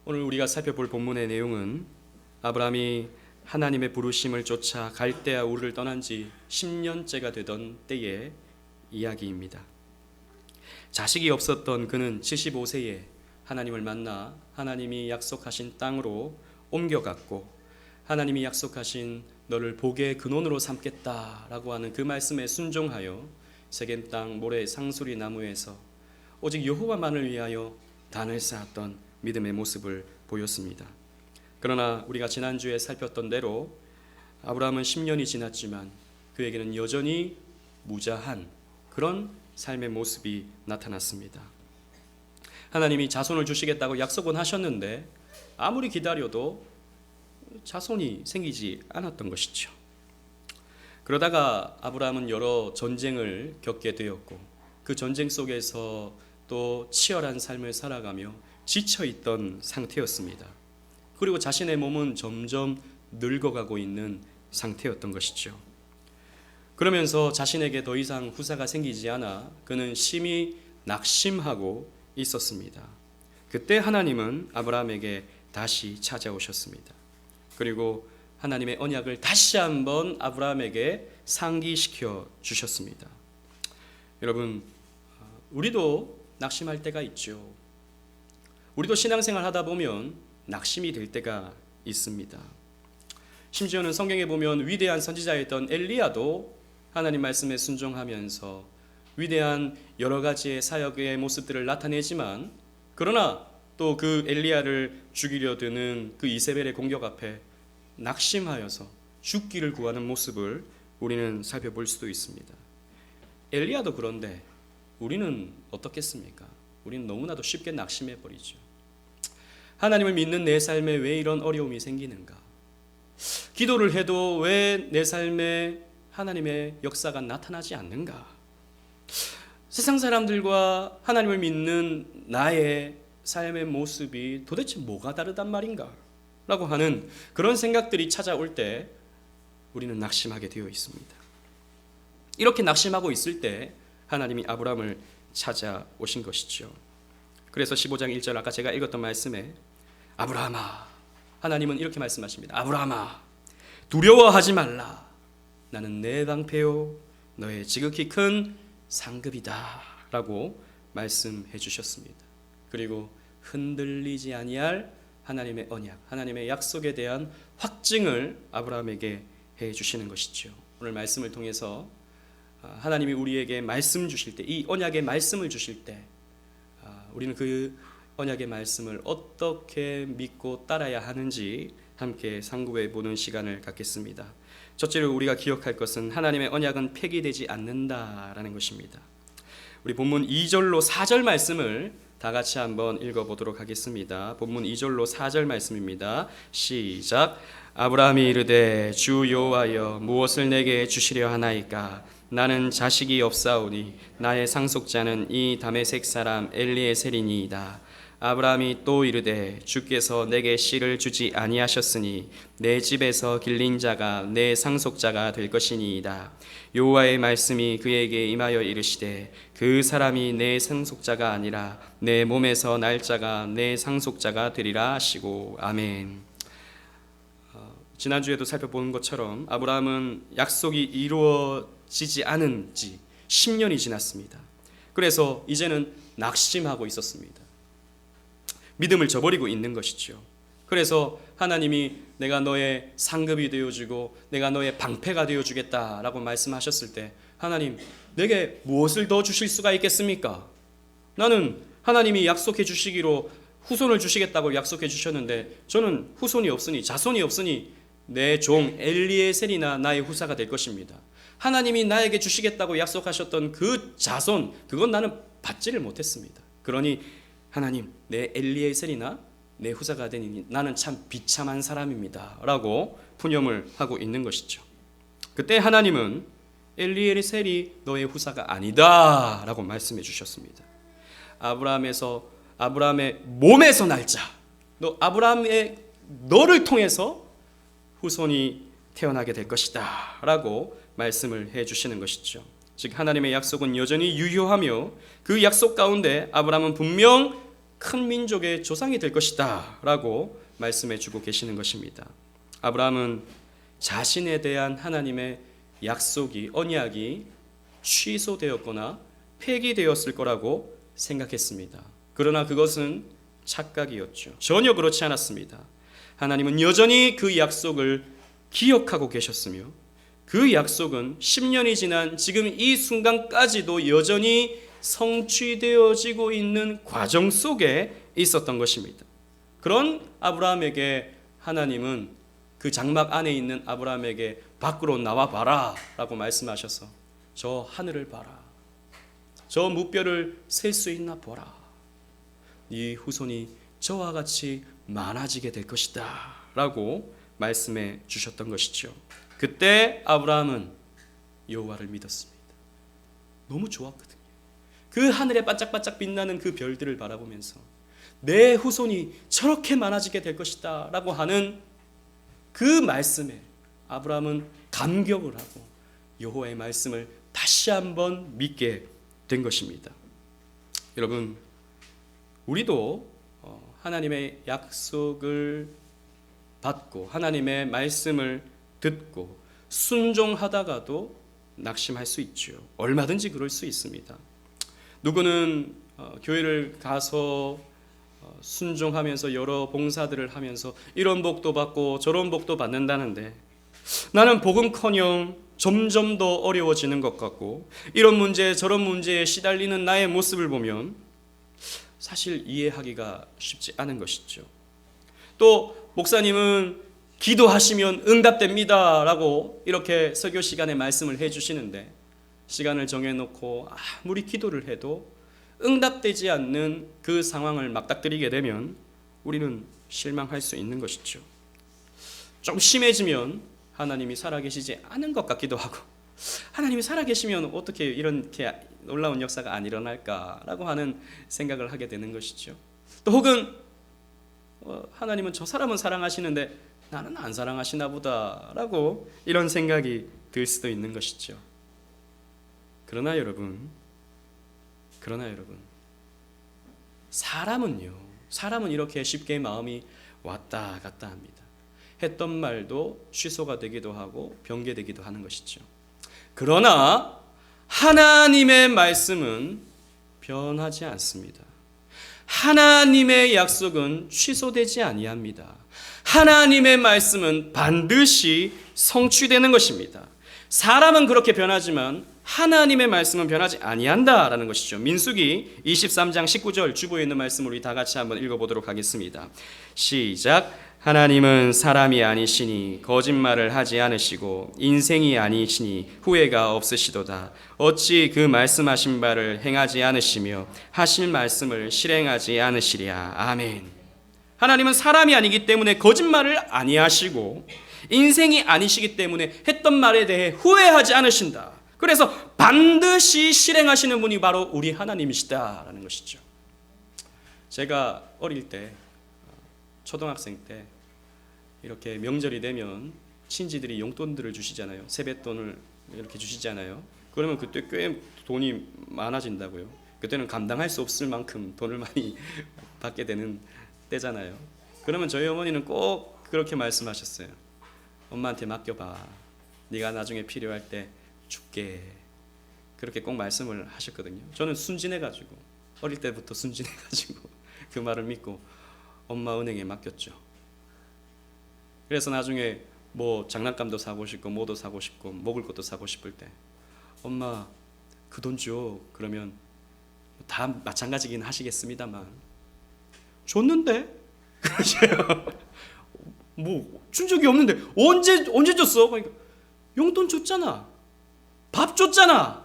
오늘 우리가 살펴볼 본문의 내용은 아브라함이 하나님의 부르심을 쫓아 갈대아 우르를 떠난 지 10년째가 되던 때의 이야기입니다. 자식이 없었던 그는 75세에 하나님을 만나 하나님이 약속하신 땅으로 옮겨갔고, 하나님이 약속하신 너를 복의 근원으로 삼겠다라고 하는 그 말씀에 순종하여 세겜 땅 모래 상수리 나무에서 오직 여호와만을 위하여 단을 쌓았던 믿음의 모습을 보였습니다. 그러나 우리가 지난주에 살폈던 대로 아브라함은 10년이 지났지만 그에게는 여전히 무자한 그런 삶의 모습이 나타났습니다. 하나님이 자손을 주시겠다고 약속은 하셨는데 아무리 기다려도 자손이 생기지 않았던 것이죠. 그러다가 아브라함은 여러 전쟁을 겪게 되었고, 그 전쟁 속에서 또 치열한 삶을 살아가며 지쳐있던 상태였습니다. 그리고 자신의 몸은 점점 늙어가고 있는 상태였던 것이죠. 그러면서 자신에게 더 이상 후사가 생기지 않아 그는 심히 낙심하고 있었습니다. 그때 하나님은 아브라함에게 다시 찾아오셨습니다. 그리고 하나님의 언약을 다시 한번 아브라함에게 상기시켜 주셨습니다. 여러분, 우리도 낙심할 때가 있죠. 우리도 신앙생활 하다 보면 낙심이 될 때가 있습니다. 심지어는 성경에 보면 위대한 선지자였던 엘리야도 하나님 말씀에 순종하면서 위대한 여러 가지의 사역의 모습들을 나타내지만, 그러나 또 그 엘리야를 죽이려 드는 그 이세벨의 공격 앞에 낙심하여서 죽기를 구하는 모습을 우리는 살펴볼 수도 있습니다. 엘리야도 그런데 우리는 어떻겠습니까? 우리는 너무나도 쉽게 낙심해 버리죠. 하나님을 믿는 내 삶에 왜 이런 어려움이 생기는가? 기도를 해도 왜 내 삶에 하나님의 역사가 나타나지 않는가? 세상 사람들과 하나님을 믿는 나의 삶의 모습이 도대체 뭐가 다르단 말인가? 라고 하는 그런 생각들이 찾아올 때 우리는 낙심하게 되어 있습니다. 이렇게 낙심하고 있을 때 하나님이 아브라함을 찾아오신 것이죠. 그래서 15장 1절 아까 제가 읽었던 말씀에 아브라함아, 하나님은 이렇게 말씀하십니다. 아브라함아, 두려워하지 말라. 나는 내 방패요 너의 지극히 큰 상급이다 라고 말씀해 주셨습니다. 그리고 흔들리지 아니할 하나님의 언약, 하나님의 약속에 대한 확증을 아브라함에게 해 주시는 것이죠. 오늘 말씀을 통해서 하나님이 우리에게 말씀 주실 때, 이 언약의 말씀을 주실 때 우리는 그 언약의 말씀을 어떻게 믿고 따라야 하는지 함께 상고해 보는 시간을 갖겠습니다. 첫째로 우리가 기억할 것은 하나님의 언약은 폐기되지 않는다라는 것입니다. 우리 본문 2절로 4절 말씀을 다 같이 한번 읽어보도록 하겠습니다. 본문 2절로 4절 말씀입니다. 시작. 아브라함이 이르되 주 여호와여 무엇을 내게 주시려 하나이까? 나는 자식이 없사오니 나의 상속자는 이 다메섹 사람 엘리에셀이니이다. 아브라함이 또 이르되 주께서 내게 씨를 주지 아니하셨으니 내 집에서 길린 자가 내 상속자가 될 것이니이다. 여호와의 말씀이 그에게 임하여 이르시되 그 사람이 내 상속자가 아니라 내 몸에서 날 자가 내 상속자가 되리라 하시고. 아멘. 지난주에도 살펴본 것처럼 아브라함은 약속이 이루어지지 않은 지 10년이 지났습니다. 그래서 이제는 낙심하고 있었습니다. 믿음을 저버리고 있는 것이죠. 그래서 하나님이 내가 너의 상급이 되어주고 내가 너의 방패가 되어주겠다라고 말씀하셨을 때, 하나님 내게 무엇을 더 주실 수가 있겠습니까? 나는 하나님이 약속해 주시기로 후손을 주시겠다고 약속해 주셨는데 저는 후손이 없으니, 자손이 없으니 내 종 엘리에셀이나 나의 후사가 될 것입니다. 하나님이 나에게 주시겠다고 약속하셨던 그 자손, 그건 나는 받지를 못했습니다. 그러니 하나님, 내 엘리에셀이나 내 후사가 되니 나는 참 비참한 사람입니다 라고 푸념을 하고 있는 것이죠. 그때 하나님은 엘리에셀이 너의 후사가 아니다 라고 말씀해 주셨습니다. 아브라함의 몸에서 날자, 너를 통해서 후손이 태어나게 될 것이다 라고 말씀을 해 주시는 것이죠. 즉 하나님의 약속은 여전히 유효하며 그 약속 가운데 아브라함은 분명 큰 민족의 조상이 될 것이다 라고 말씀해 주고 계시는 것입니다. 아브라함은 자신에 대한 하나님의 약속이, 언약이 취소되었거나 폐기되었을 거라고 생각했습니다. 그러나 그것은 착각이었죠. 전혀 그렇지 않았습니다. 하나님은 여전히 그 약속을 기억하고 계셨으며 그 약속은 10년이 지난 지금 이 순간까지도 여전히 성취되어지고 있는 과정 속에 있었던 것입니다. 그런 아브라함에게 하나님은 그 장막 안에 있는 아브라함에게 밖으로 나와 봐라 라고 말씀하셔서 저 하늘을 봐라, 저 무뼈를 셀 수 있나 보라, 네 후손이 저와 같이 많아지게 될 것이다 라고 말씀해 주셨던 것이죠. 그때 아브라함은 여호와를 믿었습니다. 너무 좋았거든요. 그 하늘에 반짝반짝 빛나는 그 별들을 바라보면서 내 후손이 저렇게 많아지게 될 것이다 라고 하는 그 말씀에 아브라함은 감격을 하고 여호와의 말씀을 다시 한번 믿게 된 것입니다. 여러분, 우리도 하나님의 약속을 받고 하나님의 말씀을 듣고 순종하다가도 낙심할 수 있죠. 얼마든지 그럴 수 있습니다. 누구는 교회를 가서 순종하면서 여러 봉사들을 하면서 이런 복도 받고 저런 복도 받는다는데 나는 복음커녕 점점 더 어려워지는 것 같고 이런 문제 저런 문제에 시달리는 나의 모습을 보면 사실 이해하기가 쉽지 않은 것이죠. 또 목사님은 기도하시면 응답됩니다 라고 이렇게 설교 시간에 말씀을 해주시는데 시간을 정해놓고 아무리 기도를 해도 응답되지 않는 그 상황을 맞닥뜨리게 되면 우리는 실망할 수 있는 것이죠. 좀 심해지면 하나님이 살아계시지 않은 것 같기도 하고 하나님이 살아계시면 어떻게 이렇게 놀라운 역사가 안 일어날까라고 하는 생각을 하게 되는 것이죠. 또 혹은 하나님은 저 사람은 사랑하시는데 나는 안 사랑하시나 보다라고 이런 생각이 들 수도 있는 것이죠. 그러나 여러분 사람은 이렇게 쉽게 마음이 왔다 갔다 합니다. 했던 말도 취소가 되기도 하고 변개되기도 하는 것이죠. 그러나 하나님의 말씀은 변하지 않습니다. 하나님의 약속은 취소되지 아니합니다. 하나님의 말씀은 반드시 성취되는 것입니다. 사람은 그렇게 변하지만 하나님의 말씀은 변하지 아니한다라는 것이죠. 민수기 23장 19절 주보에 있는 말씀을 우리 다 같이 한번 읽어보도록 하겠습니다. 시작. 하나님은 사람이 아니시니 거짓말을 하지 않으시고 인생이 아니시니 후회가 없으시도다. 어찌 그 말씀하신 바를 행하지 않으시며 하실 말씀을 실행하지 않으시랴. 아멘. 하나님은 사람이 아니기 때문에 거짓말을 아니하시고 인생이 아니시기 때문에 했던 말에 대해 후회하지 않으신다. 그래서 반드시 실행하시는 분이 바로 우리 하나님이시다라는 것이죠. 제가 어릴 때 초등학생 때 이렇게 명절이 되면 친지들이 용돈들을 주시잖아요. 세뱃돈을 이렇게 주시잖아요. 그러면 그때 꽤 돈이 많아진다고요. 그때는 감당할 수 없을 만큼 돈을 많이 받게 되는 때잖아요. 그러면 저희 어머니는 꼭 그렇게 말씀하셨어요. 엄마한테 맡겨봐. 네가 나중에 필요할 때 줄게. 그렇게 꼭 말씀을 하셨거든요. 저는 순진해가지고 어릴 때부터 순진해가지고 그 말을 믿고 엄마 은행에 맡겼죠. 그래서 나중에 뭐 장난감도 사고 싶고 뭐도 사고 싶고 먹을 것도 사고 싶을 때 엄마 그 돈 줘. 그러면 다 마찬가지긴 하시겠습니다만 줬는데 그러세요. 뭐 준 적이 없는데 언제 줬어? 그러니까 용돈 줬잖아. 밥 줬잖아.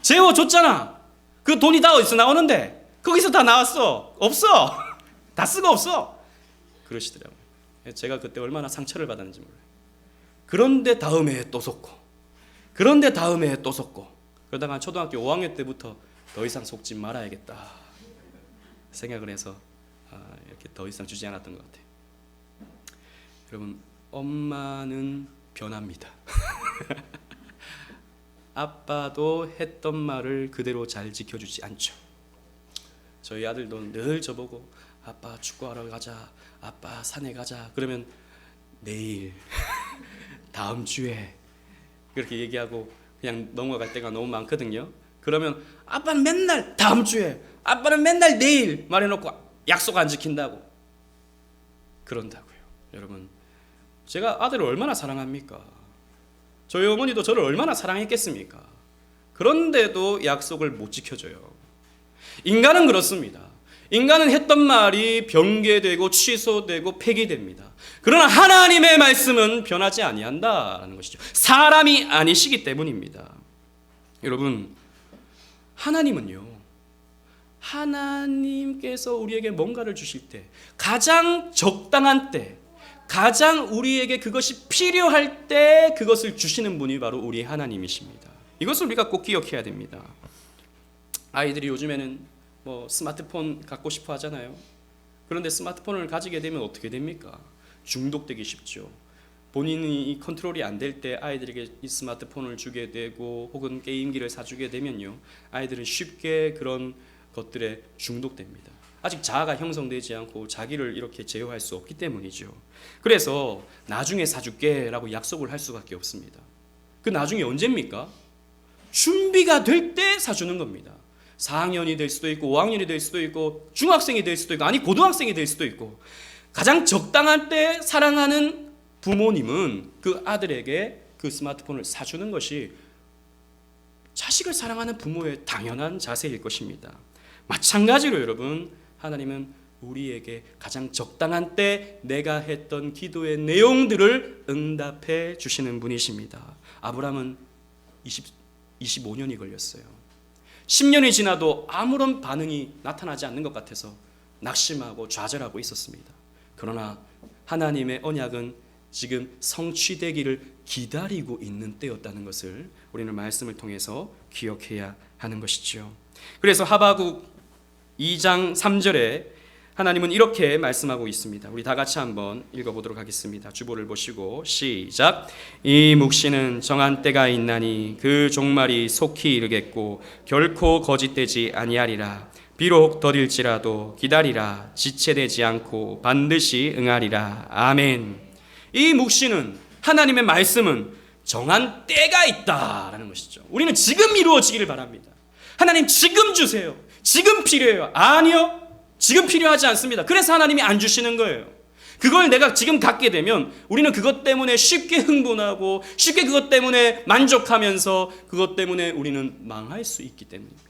재워 줬잖아. 그 돈이 다 어디서 나오는데? 거기서 다 나왔어. 없어. 다 쓰고 없어. 그러시더라고요. 제가 그때 얼마나 상처를 받았는지 몰라요. 그런데 다음에 또 속고 그런데 다음에 또 속고 그러다가 초등학교 5학년 때부터 더 이상 속지 말아야겠다 생각을 해서 이렇게 더 이상 주지 않았던 것 같아요. 여러분, 엄마는 변합니다. 아빠도 했던 말을 그대로 잘 지켜주지 않죠. 저희 아들도 늘 저보고 아빠 축구하러 가자, 아빠 산에 가자. 그러면 내일, 다음 주에 그렇게 얘기하고 그냥 넘어갈 때가 너무 많거든요. 그러면 아빠는 맨날 다음 주에, 아빠는 맨날 내일 말해놓고 약속 안 지킨다고 그런다고요. 여러분, 제가 아들을 얼마나 사랑합니까? 저희 어머니도 저를 얼마나 사랑했겠습니까? 그런데도 약속을 못 지켜줘요. 인간은 그렇습니다. 인간은 했던 말이 변개되고 취소되고 폐기됩니다. 그러나 하나님의 말씀은 변하지 아니한다라는 것이죠. 사람이 아니시기 때문입니다. 여러분, 하나님은요, 하나님께서 우리에게 뭔가를 주실 때 가장 적당한 때, 가장 우리에게 그것이 필요할 때 그것을 주시는 분이 바로 우리 하나님이십니다. 이것을 우리가 꼭 기억해야 됩니다. 아이들이 요즘에는 스마트폰 갖고 싶어 하잖아요. 그런데 스마트폰을 가지게 되면 어떻게 됩니까? 중독되기 쉽죠. 본인이 이 컨트롤이 안 될 때 아이들에게 이 스마트폰을 주게 되고 혹은 게임기를 사주게 되면요, 아이들은 쉽게 그런 것들에 중독됩니다. 아직 자아가 형성되지 않고 자기를 이렇게 제어할 수 없기 때문이죠. 그래서 나중에 사줄게 라고 약속을 할 수밖에 없습니다. 그 나중에 언제입니까? 준비가 될 때 사주는 겁니다. 4학년이 될 수도 있고 5학년이 될 수도 있고 중학생이 될 수도 있고 아니 고등학생이 될 수도 있고, 가장 적당한 때 사랑하는 부모님은 그 아들에게 그 스마트폰을 사주는 것이 자식을 사랑하는 부모의 당연한 자세일 것입니다. 마찬가지로 여러분, 하나님은 우리에게 가장 적당한 때 내가 했던 기도의 내용들을 응답해 주시는 분이십니다. 아브라함은 25년이 걸렸어요. 10년이 지나도 아무런 반응이 나타나지 않는 것 같아서 낙심하고 좌절하고 있었습니다. 그러나 하나님의 언약은 지금 성취되기를 기다리고 있는 때였다는 것을 우리는 말씀을 통해서 기억해야 하는 것이죠. 그래서 하바국 2장 3절에 하나님은 이렇게 말씀하고 있습니다. 우리 다 같이 한번 읽어보도록 하겠습니다. 주보를 보시고 시작. 이 묵시는 정한 때가 있나니 그 종말이 속히 이르겠고 결코 거짓되지 아니하리라. 비록 더딜지라도 기다리라. 지체되지 않고 반드시 응하리라. 아멘. 이 묵시는, 하나님의 말씀은 정한 때가 있다라는 것이죠. 우리는 지금 이루어지기를 바랍니다. 하나님 지금 주세요. 지금 필요해요. 아니요, 지금 필요하지 않습니다. 그래서 하나님이 안 주시는 거예요. 그걸 내가 지금 갖게 되면 우리는 그것 때문에 쉽게 흥분하고 쉽게 그것 때문에 만족하면서 그것 때문에 우리는 망할 수 있기 때문입니다.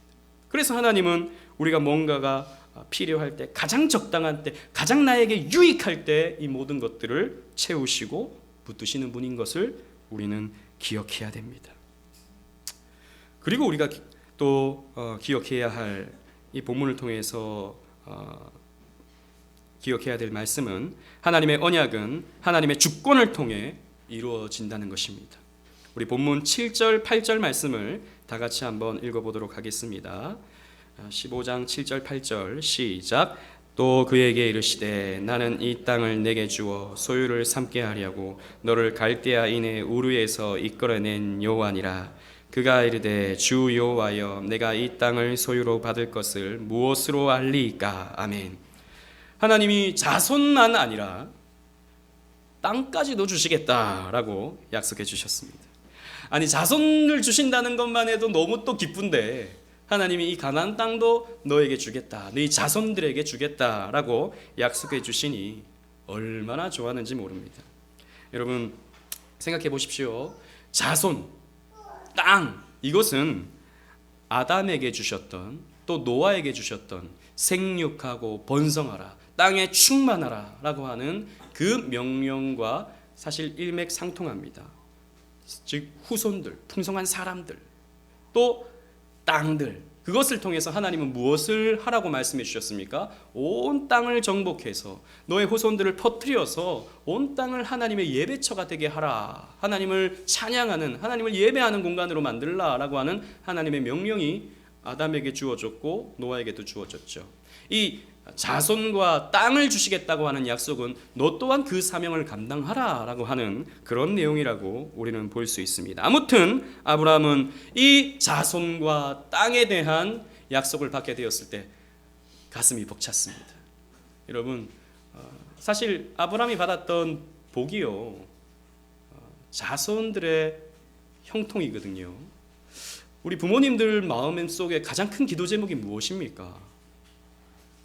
그래서 하나님은 우리가 뭔가가 필요할 때, 가장 적당한 때, 가장 나에게 유익할 때 이 모든 것들을 채우시고 붙드시는 분인 것을 우리는 기억해야 됩니다. 그리고 우리가 또 기억해야 할 이 본문을 통해서 기억해야 될 말씀은, 하나님의 언약은 하나님의 주권을 통해 이루어진다는 것입니다. 우리 본문 7절 8절 말씀을 다 같이 한번 읽어보도록 하겠습니다. 15장 7절 8절 시작. 또 그에게 이르시되 나는 이 땅을 내게 주어 소유를 삼게 하려고 너를 갈대아인의 우르에서 이끌어낸 여호와니라. 그가 이르되 주 여호와여 내가 이 땅을 소유로 받을 것을 무엇으로 알리이까. 아멘. 하나님이 자손만 아니라 땅까지도 주시겠다라고 약속해 주셨습니다. 아니, 자손을 주신다는 것만 해도 너무 또 기쁜데 하나님이 이 가나안 땅도 너에게 주겠다, 네 자손들에게 주겠다라고 약속해 주시니 얼마나 좋았는지 모릅니다. 여러분 생각해 보십시오. 자손, 땅, 이것은 아담에게 주셨던, 또 노아에게 주셨던 생육하고 번성하라, 땅에 충만하라 라고 하는 그 명령과 사실 일맥상통합니다. 즉 후손들, 풍성한 사람들, 또 땅들, 그것을 통해서 하나님은 무엇을 하라고 말씀해 주셨습니까? 온 땅을 정복해서 너의 후손들을 퍼뜨려서 온 땅을 하나님의 예배처가 되게 하라, 하나님을 찬양하는, 하나님을 예배하는 공간으로 만들라 라고 하는 하나님의 명령이 아담에게 주어졌고 노아에게도 주어졌죠. 이 자손과 땅을 주시겠다고 하는 약속은 너 또한 그 사명을 감당하라 라고 하는 그런 내용이라고 우리는 볼 수 있습니다. 아무튼 아브라함은 이 자손과 땅에 대한 약속을 받게 되었을 때 가슴이 벅찼습니다. 여러분, 사실 아브라함이 받았던 복이요, 자손들의 형통이거든요. 우리 부모님들 마음 속에 가장 큰 기도 제목이 무엇입니까?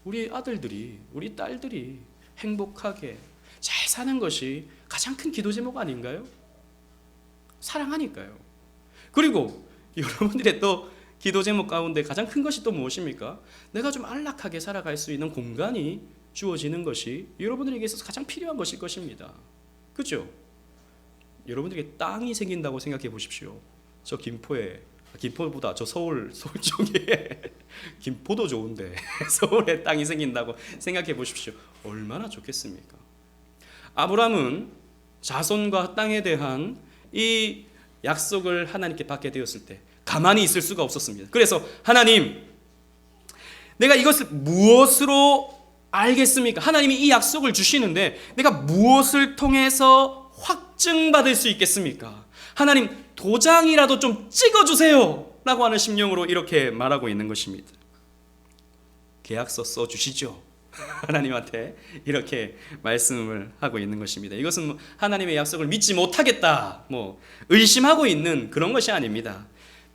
우리 아들들이, 우리 딸들이 행복하게 잘 사는 것이 가장 큰 기도 제목 아닌가요? 사랑하니까요. 그리고 여러분들의 또 기도 제목 가운데 가장 큰 것이 또 무엇입니까? 내가 좀 안락하게 살아갈 수 있는 공간이 주어지는 것이 여러분들에게 있어서 가장 필요한 것일 것입니다. 그렇죠? 여러분들에게 땅이 생긴다고 생각해 보십시오. 저 김포보다 저 서울 쪽에 김포도 좋은데 서울에 땅이 생긴다고 생각해 보십시오. 얼마나 좋겠습니까? 아브라함은 자손과 땅에 대한 이 약속을 하나님께 받게 되었을 때 가만히 있을 수가 없었습니다. 그래서 하나님, 내가 이것을 무엇으로 알겠습니까? 하나님이 이 약속을 주시는데 내가 무엇을 통해서 확증받을 수 있겠습니까? 하나님, 도장이라도 좀 찍어주세요 라고 하는 심령으로 이렇게 말하고 있는 것입니다. 계약서 써주시죠. 하나님한테 이렇게 말씀을 하고 있는 것입니다. 이것은 하나님의 약속을 믿지 못하겠다, 의심하고 있는 그런 것이 아닙니다.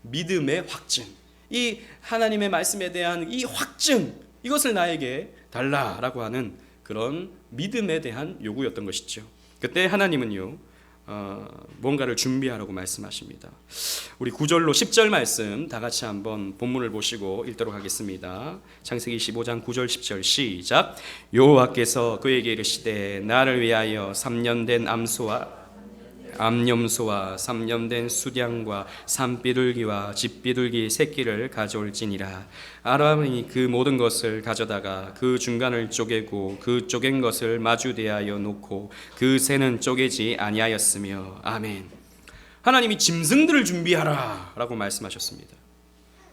믿음의 확증, 이 하나님의 말씀에 대한 이 확증, 이것을 나에게 달라라고 하는 그런 믿음에 대한 요구였던 것이죠. 그때 하나님은요, 뭔가를 준비하라고 말씀하십니다. 우리 9절로 10절 말씀 다 같이 한번 본문을 보시고 읽도록 하겠습니다. 창세기 15장 9절 10절 시작. 여호와께서 그에게 이르시되 나를 위하여 3년 된 암염소와 3년 된 수량과 산비둘기와 집비둘기 새끼를 가져올지니라. 아브라함이 그 모든 것을 가져다가 그 중간을 쪼개고 그 쪼갠 것을 마주 대하여 놓고 그 새는 쪼개지 아니하였으며. 아멘. 하나님이 짐승들을 준비하라 라고 말씀하셨습니다.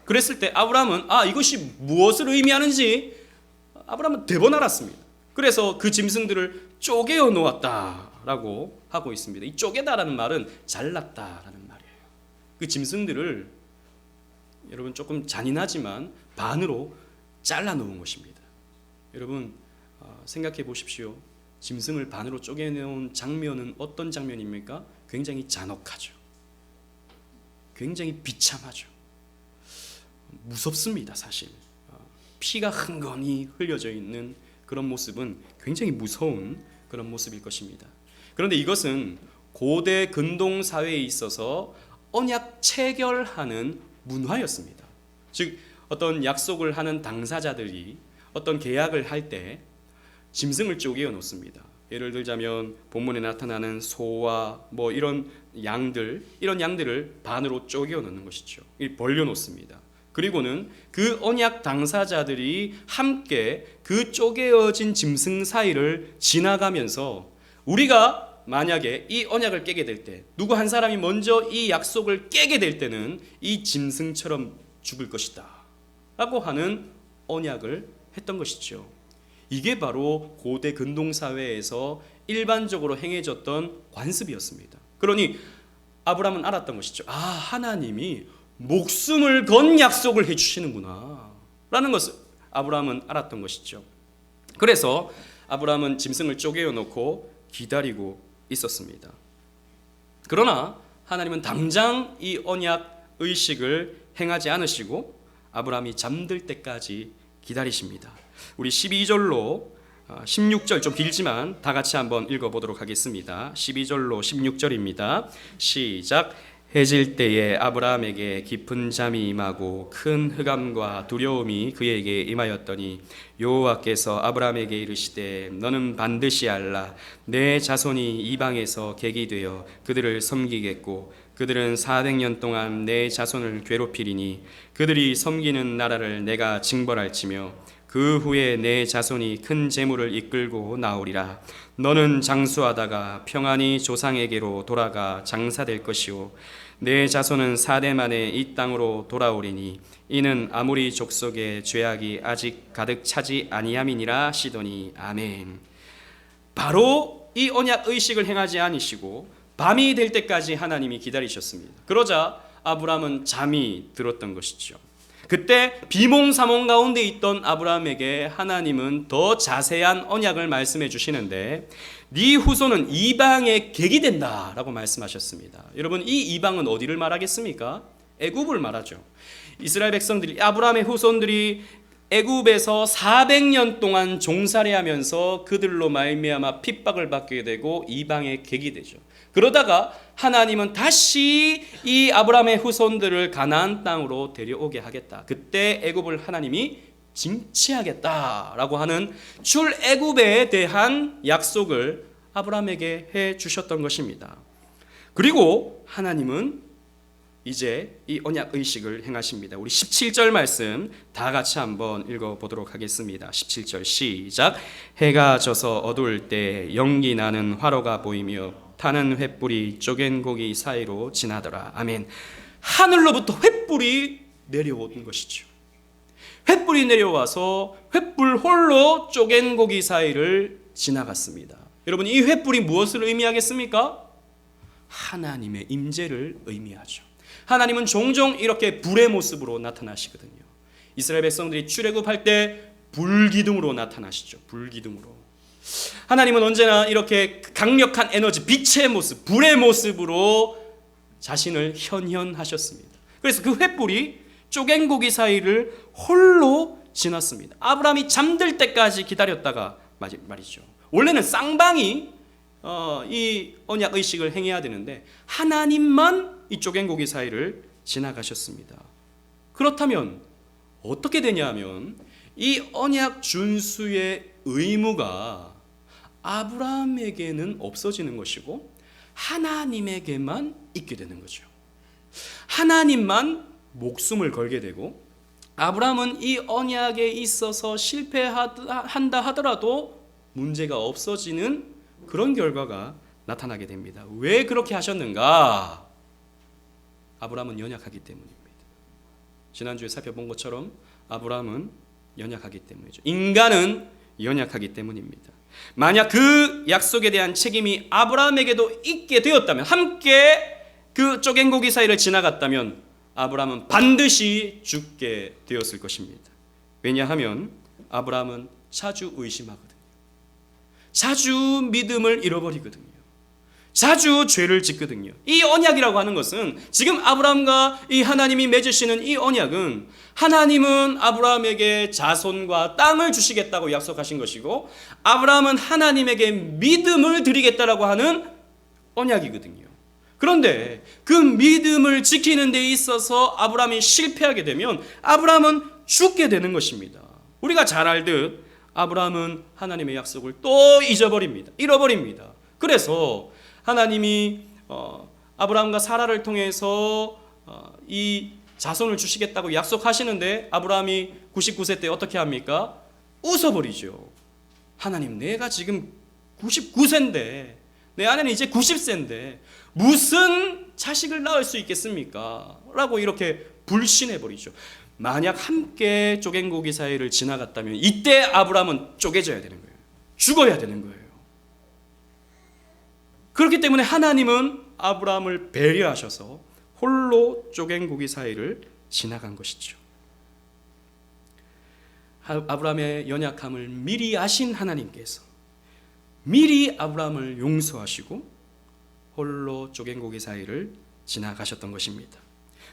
그랬을 때 아브라함은 이것이 무엇을 의미하는지 아브라함은 대번 알았습니다. 그래서 그 짐승들을 쪼개어 놓았다라고 하고 있습니다. 이 쪼개다라는 말은 잘랐다라는 말이에요. 그 짐승들을 여러분 조금 잔인하지만 반으로 잘라 놓은 것입니다. 여러분 생각해 보십시오. 짐승을 반으로 쪼개놓은 장면은 어떤 장면입니까? 굉장히 잔혹하죠. 굉장히 비참하죠. 무섭습니다. 사실 피가 흥건히 흘려져 있는 그런 모습은 굉장히 무서운 그런 모습일 것입니다. 그런데 이것은 고대 근동 사회에 있어서 언약 체결하는 문화였습니다. 즉 어떤 약속을 하는 당사자들이 어떤 계약을 할 때 짐승을 쪼개어 놓습니다. 예를 들자면 본문에 나타나는 소와 이런 양들을 반으로 쪼개어 놓는 것이죠. 벌려 놓습니다. 그리고는 그 언약 당사자들이 함께 그 쪼개어진 짐승 사이를 지나가면서 우리가 만약에 이 언약을 깨게 될 때, 누구 한 사람이 먼저 이 약속을 깨게 될 때는 이 짐승처럼 죽을 것이다 라고 하는 언약을 했던 것이죠. 이게 바로 고대 근동사회에서 일반적으로 행해졌던 관습이었습니다. 그러니 아브라함은 알았던 것이죠. 하나님이 목숨을 건 약속을 해주시는구나 라는 것을 아브라함은 알았던 것이죠. 그래서 아브라함은 짐승을 쪼개어 놓고 기다리고 있었습니다. 그러나 하나님은 당장 이 언약 의식을 행하지 않으시고 아브라함이 잠들 때까지 기다리십니다. 우리 12절로 16절 좀 길지만 다 같이 한번 읽어보도록 하겠습니다. 12절로 16절입니다. 시작. 해질 때에 아브라함에게 깊은 잠이 임하고 큰 흑암과 두려움이 그에게 임하였더니 여호와께서 아브라함에게 이르시되 너는 반드시 알라. 내 자손이 이방에서 객이 되어 그들을 섬기겠고 그들은 400년 동안 내 자손을 괴롭히리니 그들이 섬기는 나라를 내가 징벌할지며 그 후에 내 자손이 큰 재물을 이끌고 나오리라. 너는 장수하다가 평안히 조상에게로 돌아가 장사될 것이요 내 자손은 4대 만에 이 땅으로 돌아오리니 이는 아모리 족속의 죄악이 아직 가득 차지 아니함이니라 하시더니 아멘. 바로 이 언약 의식을 행하지 않으시고 밤이 될 때까지 하나님이 기다리셨습니다. 그러자 아브라함은 잠이 들었던 것이죠. 그때 비몽사몽 가운데 있던 아브라함에게 하나님은 더 자세한 언약을 말씀해 주시는데 네 후손은 이방의 객이 된다라고 말씀하셨습니다. 여러분, 이 이방은 어디를 말하겠습니까? 애굽을 말하죠. 이스라엘 백성들이, 아브라함의 후손들이 애굽에서 400년 동안 종살이하면서 그들로 말미암아 핍박을 받게 되고 이방의 객이 되죠. 그러다가 하나님은 다시 이 아브라함의 후손들을 가나안 땅으로 데려오게 하겠다. 그때 애굽을 하나님이 징치하겠다라고 하는 출애굽에 대한 약속을 아브라함에게 해 주셨던 것입니다. 그리고 하나님은 이제 이 언약 의식을 행하십니다. 우리 17절 말씀 다 같이 한번 읽어보도록 하겠습니다. 17절 시작. 해가 져서 어두울 때 연기 나는 화로가 보이며 타는 횃불이 쪼갠 고기 사이로 지나더라. 아멘. 하늘로부터 횃불이 내려오는 것이죠. 횃불이 내려와서 횃불 홀로 쪼갠 고기 사이를 지나갔습니다. 여러분, 이 횃불이 무엇을 의미하겠습니까? 하나님의 임재를 의미하죠. 하나님은 종종 이렇게 불의 모습으로 나타나시거든요. 이스라엘 백성들이 출애굽할 때 불기둥으로 나타나시죠. 불기둥으로. 하나님은 언제나 이렇게 강력한 에너지, 빛의 모습, 불의 모습으로 자신을 현현하셨습니다. 그래서 그 횃불이 쪼갠 고기 사이를 홀로 지났습니다. 아브라함이 잠들 때까지 기다렸다가 말이죠. 원래는 쌍방이 이 언약 의식을 행해야 되는데 하나님만 이 쪼갠 고기 사이를 지나가셨습니다. 그렇다면 어떻게 되냐면 이 언약 준수의 의무가 아브라함에게는 없어지는 것이고 하나님에게만 있게 되는 거죠. 하나님만 목숨을 걸게 되고 아브라함은 이 언약에 있어서 실패한다 하더라도 문제가 없어지는 그런 결과가 나타나게 됩니다. 왜 그렇게 하셨는가? 아브라함은 연약하기 때문입니다. 지난주에 살펴본 것처럼 아브라함은 연약하기 때문이죠. 인간은 연약하기 때문입니다. 만약 그 약속에 대한 책임이 아브라함에게도 있게 되었다면, 함께 그 쪼갠 고기 사이를 지나갔다면 아브라함은 반드시 죽게 되었을 것입니다. 왜냐하면 아브라함은 자주 의심하거든요. 자주 믿음을 잃어버리거든요. 자주 죄를 짓거든요. 이 언약이라고 하는 것은, 지금 아브라함과 이 하나님이 맺으시는 이 언약은, 하나님은 아브라함에게 자손과 땅을 주시겠다고 약속하신 것이고 아브라함은 하나님에게 믿음을 드리겠다라고 하는 언약이거든요. 그런데 그 믿음을 지키는 데 있어서 아브라함이 실패하게 되면 아브라함은 죽게 되는 것입니다. 우리가 잘 알듯 아브라함은 하나님의 약속을 또 잃어버립니다. 그래서 하나님이 아브라함과 사라를 통해서 이 자손을 주시겠다고 약속하시는데 아브라함이 99세 때 어떻게 합니까? 웃어버리죠. 하나님, 내가 지금 99세인데 내 아내는 이제 90세인데 무슨 자식을 낳을 수 있겠습니까? 라고 이렇게 불신해버리죠. 만약 함께 쪼갠 고기 사이를 지나갔다면 이때 아브라함은 쪼개져야 되는 거예요. 죽어야 되는 거예요. 그렇기 때문에 하나님은 아브라함을 배려하셔서 홀로 쪼갠 고기 사이를 지나간 것이죠. 아브라함의 연약함을 미리 아신 하나님께서 미리 아브라함을 용서하시고 홀로 쪼갠 고기 사이를 지나가셨던 것입니다.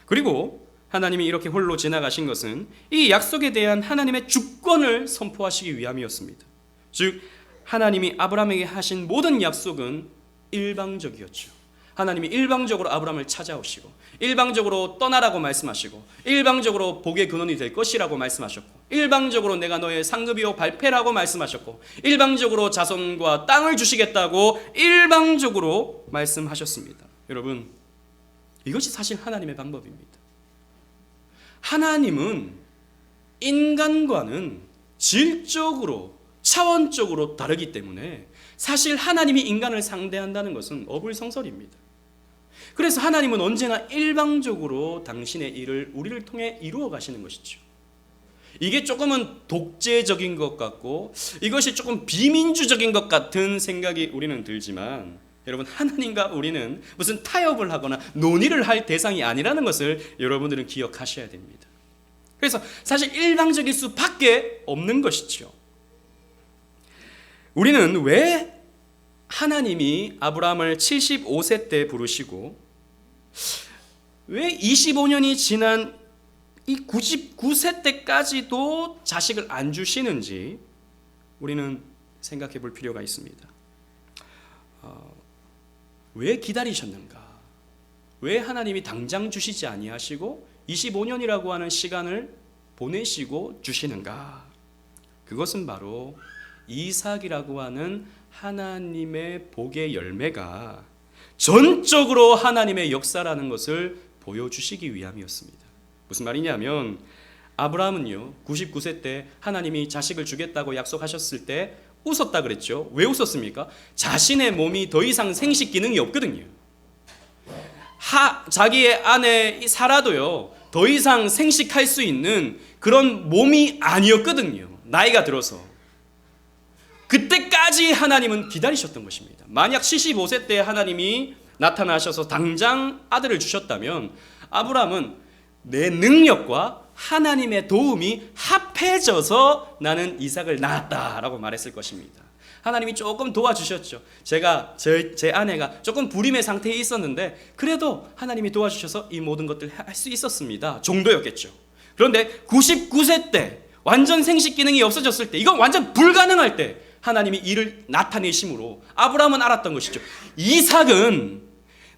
그리고 하나님이 이렇게 홀로 지나가신 것은 이 약속에 대한 하나님의 주권을 선포하시기 위함이었습니다. 즉, 하나님이 아브라함에게 하신 모든 약속은 일방적이었죠. 하나님이 일방적으로 아브라함을 찾아오시고 일방적으로 떠나라고 말씀하시고 일방적으로 복의 근원이 될 것이라고 말씀하셨고 일방적으로 내가 너의 상급이요 발패라고 말씀하셨고 일방적으로 자손과 땅을 주시겠다고 일방적으로 말씀하셨습니다. 여러분, 이것이 사실 하나님의 방법입니다. 하나님은 인간과는 질적으로 차원적으로 다르기 때문에 사실 하나님이 인간을 상대한다는 것은 어불성설입니다. 그래서 하나님은 언제나 일방적으로 당신의 일을 우리를 통해 이루어 가시는 것이죠. 이게 조금은 독재적인 것 같고 이것이 조금 비민주적인 것 같은 생각이 우리는 들지만, 여러분, 하나님과 우리는 무슨 타협을 하거나 논의를 할 대상이 아니라는 것을 여러분들은 기억하셔야 됩니다. 그래서 사실 일방적일 수밖에 없는 것이죠. 우리는 왜 하나님이 아브라함을 75세 때 부르시고 왜 25년이 지난 이 99세 때까지도 자식을 안 주시는지 우리는 생각해 볼 필요가 있습니다. 왜 기다리셨는가? 왜 하나님이 당장 주시지 아니하시고 25년이라고 하는 시간을 보내시고 주시는가? 그것은 바로 이삭이라고 하는 하나님의 복의 열매가 전적으로 하나님의 역사라는 것을 보여주시기 위함이었습니다. 무슨 말이냐면 아브라함은요 99세 때 하나님이 자식을 주겠다고 약속하셨을 때 웃었다 그랬죠. 왜 웃었습니까? 자신의 몸이 더 이상 생식 기능이 없거든요. 자기의 아내 사라도요 더 이상 생식할 수 있는 그런 몸이 아니었거든요. 나이가 들어서. 그때까지 하나님은 기다리셨던 것입니다. 만약 75세 때 하나님이 나타나셔서 당장 아들을 주셨다면 아브라함은 내 능력과 하나님의 도움이 합해져서 나는 이삭을 낳았다라고 말했을 것입니다. 하나님이 조금 도와주셨죠. 제 아내가 조금 불임의 상태에 있었는데 그래도 하나님이 도와주셔서 이 모든 것들을 할 수 있었습니다 정도였겠죠. 그런데 99세 때 완전 생식 기능이 없어졌을 때 이건 완전 불가능할 때 하나님이 이를 나타내심으로 아브라함은 알았던 것이죠. 이삭은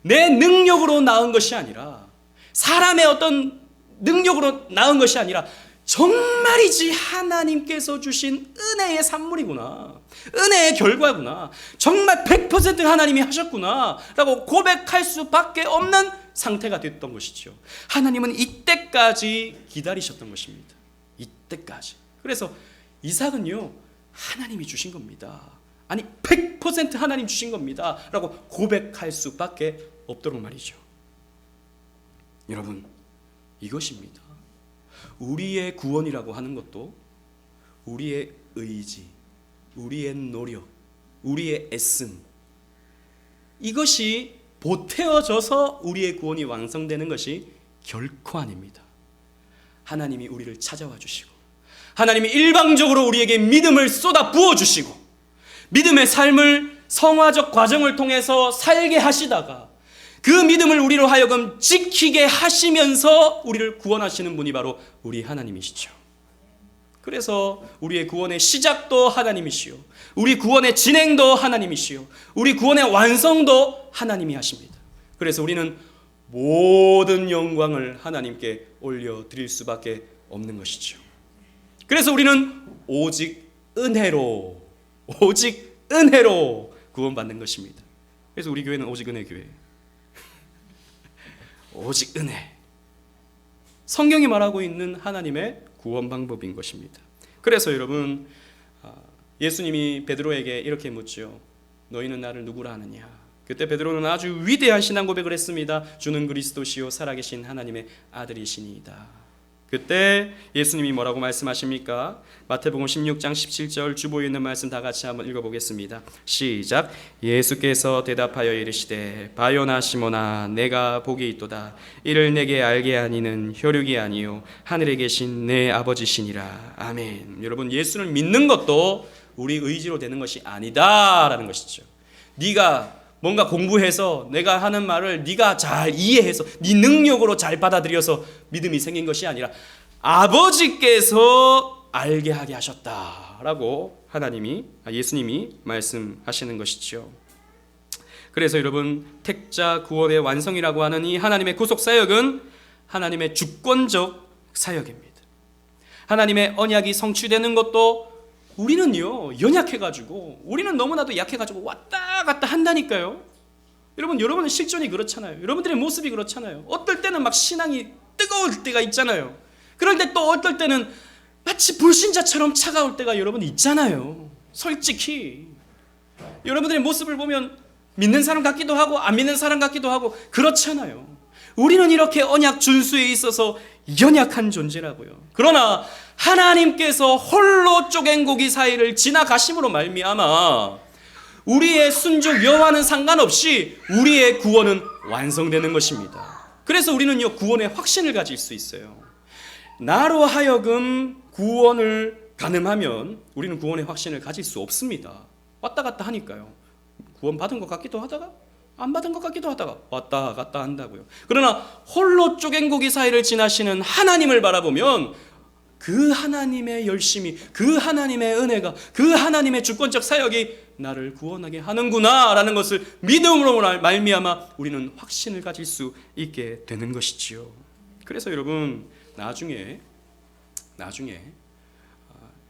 내 능력으로 낳은 것이 아니라 사람의 어떤 능력으로 낳은 것이 아니라 정말이지 하나님께서 주신 은혜의 산물이구나. 은혜의 결과구나. 정말 100% 하나님이 하셨구나 라고 고백할 수밖에 없는 상태가 됐던 것이죠. 하나님은 이때까지 기다리셨던 것입니다. 이때까지. 그래서 이삭은요 하나님이 주신 겁니다. 아니 100% 하나님 주신 겁니다 라고 고백할 수밖에 없도록 말이죠. 여러분 이것입니다. 우리의 구원이라고 하는 것도 우리의 의지, 우리의 노력, 우리의 애씀 이것이 보태어져서 우리의 구원이 완성되는 것이 결코 아닙니다. 하나님이 우리를 찾아와 주시고 하나님이 일방적으로 우리에게 믿음을 쏟아 부어주시고 믿음의 삶을 성화적 과정을 통해서 살게 하시다가 그 믿음을 우리로 하여금 지키게 하시면서 우리를 구원하시는 분이 바로 우리 하나님이시죠. 그래서 우리의 구원의 시작도 하나님이시요 우리 구원의 진행도 하나님이시요 우리 구원의 완성도 하나님이 하십니다. 그래서 우리는 모든 영광을 하나님께 올려드릴 수밖에 없는 것이죠. 그래서 우리는 오직 은혜로 구원받는 것입니다. 그래서 우리 교회는 오직 은혜 교회. 오직 은혜. 성경이 말하고 있는 하나님의 구원 방법인 것입니다. 그래서 여러분 예수님이 베드로에게 이렇게 묻죠. 너희는 나를 누구라 하느냐. 그때 베드로는 아주 위대한 신앙 고백을 했습니다. 주는 그리스도시요 살아계신 하나님의 아들이시니이다. 그때 예수님이 뭐라고 말씀하십니까? 마태복음 16장 17절 주보에 있는 말씀 다 같이 한번 읽어보겠습니다. 시작. 예수께서 대답하여 이르시되 바요나 시모나 내가 복이 있도다. 이를 내게 알게 하니는 혈육이 아니요 하늘에 계신 내 아버지시니라. 아멘. 여러분 예수를 믿는 것도 우리 의지로 되는 것이 아니다라는 것이죠. 네가 뭔가 공부해서 내가 하는 말을 네가 잘 이해해서 네 능력으로 잘 받아들여서 믿음이 생긴 것이 아니라 아버지께서 알게 하게 하셨다라고 예수님이 말씀하시는 것이죠. 그래서 여러분 택자 구원의 완성이라고 하는 이 하나님의 구속 사역은 하나님의 주권적 사역입니다. 하나님의 언약이 성취되는 것도 우리는요 연약해가지고 우리는 너무나도 약해가지고 왔다 갔다 한다니까요. 여러분의 실존이 그렇잖아요. 여러분들의 모습이 그렇잖아요. 어떨 때는 막 신앙이 뜨거울 때가 있잖아요. 그런데 또 어떨 때는 마치 불신자처럼 차가울 때가 여러분 있잖아요. 솔직히 여러분들의 모습을 보면 믿는 사람 같기도 하고 안 믿는 사람 같기도 하고 그렇잖아요. 우리는 이렇게 언약 준수에 있어서 연약한 존재라고요. 그러나 하나님께서 홀로 쪼갠 고기 사이를 지나가심으로 말미암아 우리의 순종 여호와는 상관없이 우리의 구원은 완성되는 것입니다. 그래서 우리는요 구원의 확신을 가질 수 있어요. 나로 하여금 구원을 가늠하면 우리는 구원의 확신을 가질 수 없습니다. 왔다 갔다 하니까요. 구원 받은 것 같기도 하다가 안 받은 것 같기도 하다가 왔다 갔다 한다고요. 그러나 홀로 쪼갠고기 사이를 지나시는 하나님을 바라보면 그 하나님의 열심이, 그 하나님의 은혜가, 그 하나님의 주권적 사역이 나를 구원하게 하는구나 라는 것을 믿음으로 말미암아 우리는 확신을 가질 수 있게 되는 것이지요. 그래서 여러분 나중에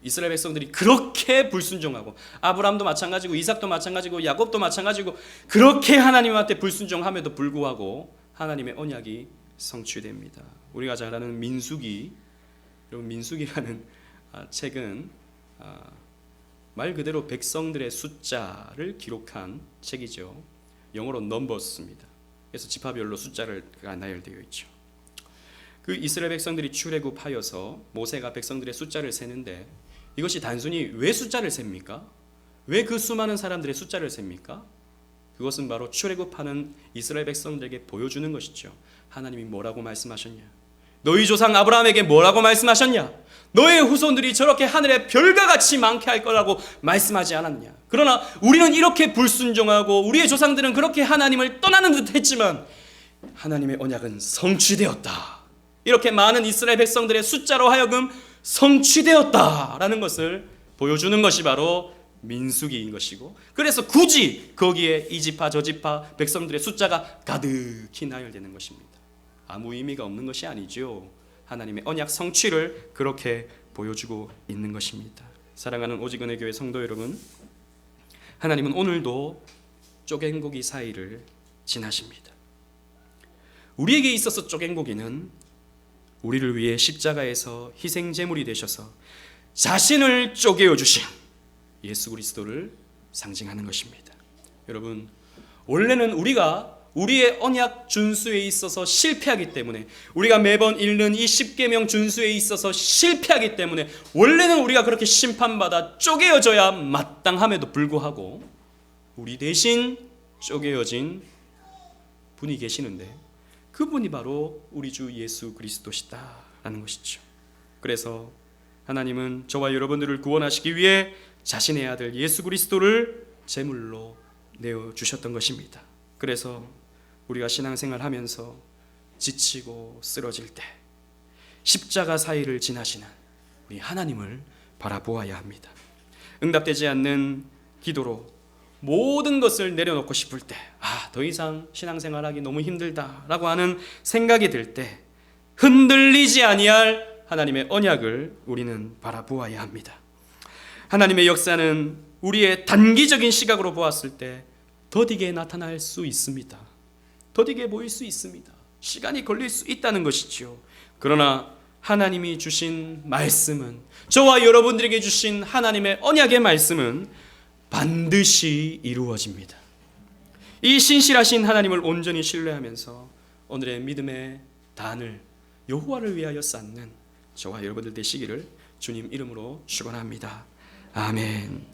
이스라엘 백성들이 그렇게 불순종하고, 아브라함도 마찬가지고 이삭도 마찬가지고 야곱도 마찬가지고 그렇게 하나님한테 불순종함에도 불구하고 하나님의 언약이 성취됩니다. 우리가 잘 아는 민수기, 여러분 민수기라는 책은 말 그대로 백성들의 숫자를 기록한 책이죠. 영어로 넘버스입니다. 그래서 지파별로 숫자가 나열되어 있죠. 그 이스라엘 백성들이 출애굽하여서 모세가 백성들의 숫자를 세는데, 이것이 단순히 왜 숫자를 셉니까? 왜 그 수많은 사람들의 숫자를 셉니까? 그것은 바로 출애굽하는 이스라엘 백성들에게 보여주는 것이죠. 하나님이 뭐라고 말씀하셨냐? 너희 조상 아브라함에게 뭐라고 말씀하셨냐? 너의 후손들이 저렇게 하늘의 별과 같이 많게 할 거라고 말씀하지 않았냐? 그러나 우리는 이렇게 불순종하고 우리의 조상들은 그렇게 하나님을 떠나는 듯 했지만 하나님의 언약은 성취되었다. 이렇게 많은 이스라엘 백성들의 숫자로 하여금 성취되었다라는 것을 보여주는 것이 바로 민수기인 것이고, 그래서 굳이 거기에 이 지파 저 지파 백성들의 숫자가 가득히 나열되는 것입니다. 아무 의미가 없는 것이 아니죠. 하나님의 언약 성취를 그렇게 보여주고 있는 것입니다. 사랑하는 오직은혜 교회 성도 여러분, 하나님은 오늘도 쪼갠고기 사이를 지나십니다. 우리에게 있어서 쪼갠고기는 우리를 위해 십자가에서 희생제물이 되셔서 자신을 쪼개어 주신 예수 그리스도를 상징하는 것입니다. 여러분, 원래는 우리가 우리의 언약 준수에 있어서 실패하기 때문에, 우리가 매번 읽는 이 십계명 준수에 있어서 실패하기 때문에 원래는 우리가 그렇게 심판받아 쪼개어져야 마땅함에도 불구하고 우리 대신 쪼개어진 분이 계시는데, 그분이 바로 우리 주 예수 그리스도시다라는 것이죠. 그래서 하나님은 저와 여러분들을 구원하시기 위해 자신의 아들 예수 그리스도를 제물로 내어주셨던 것입니다. 그래서 우리가 신앙생활 하면서 지치고 쓰러질 때 십자가 사이를 지나시는 우리 하나님을 바라보아야 합니다. 응답되지 않는 기도로 모든 것을 내려놓고 싶을 때, 더 이상 신앙생활하기 너무 힘들다라고 하는 생각이 들 때 흔들리지 아니할 하나님의 언약을 우리는 바라보아야 합니다. 하나님의 역사는 우리의 단기적인 시각으로 보았을 때 더디게 나타날 수 있습니다. 더디게 보일 수 있습니다. 시간이 걸릴 수 있다는 것이지요. 그러나 하나님이 주신 말씀은, 저와 여러분들에게 주신 하나님의 언약의 말씀은 반드시 이루어집니다. 이 신실하신 하나님을 온전히 신뢰하면서 오늘의 믿음의 단을 여호와를 위하여 쌓는 저와 여러분들 되시기를 주님 이름으로 축원합니다. 아멘.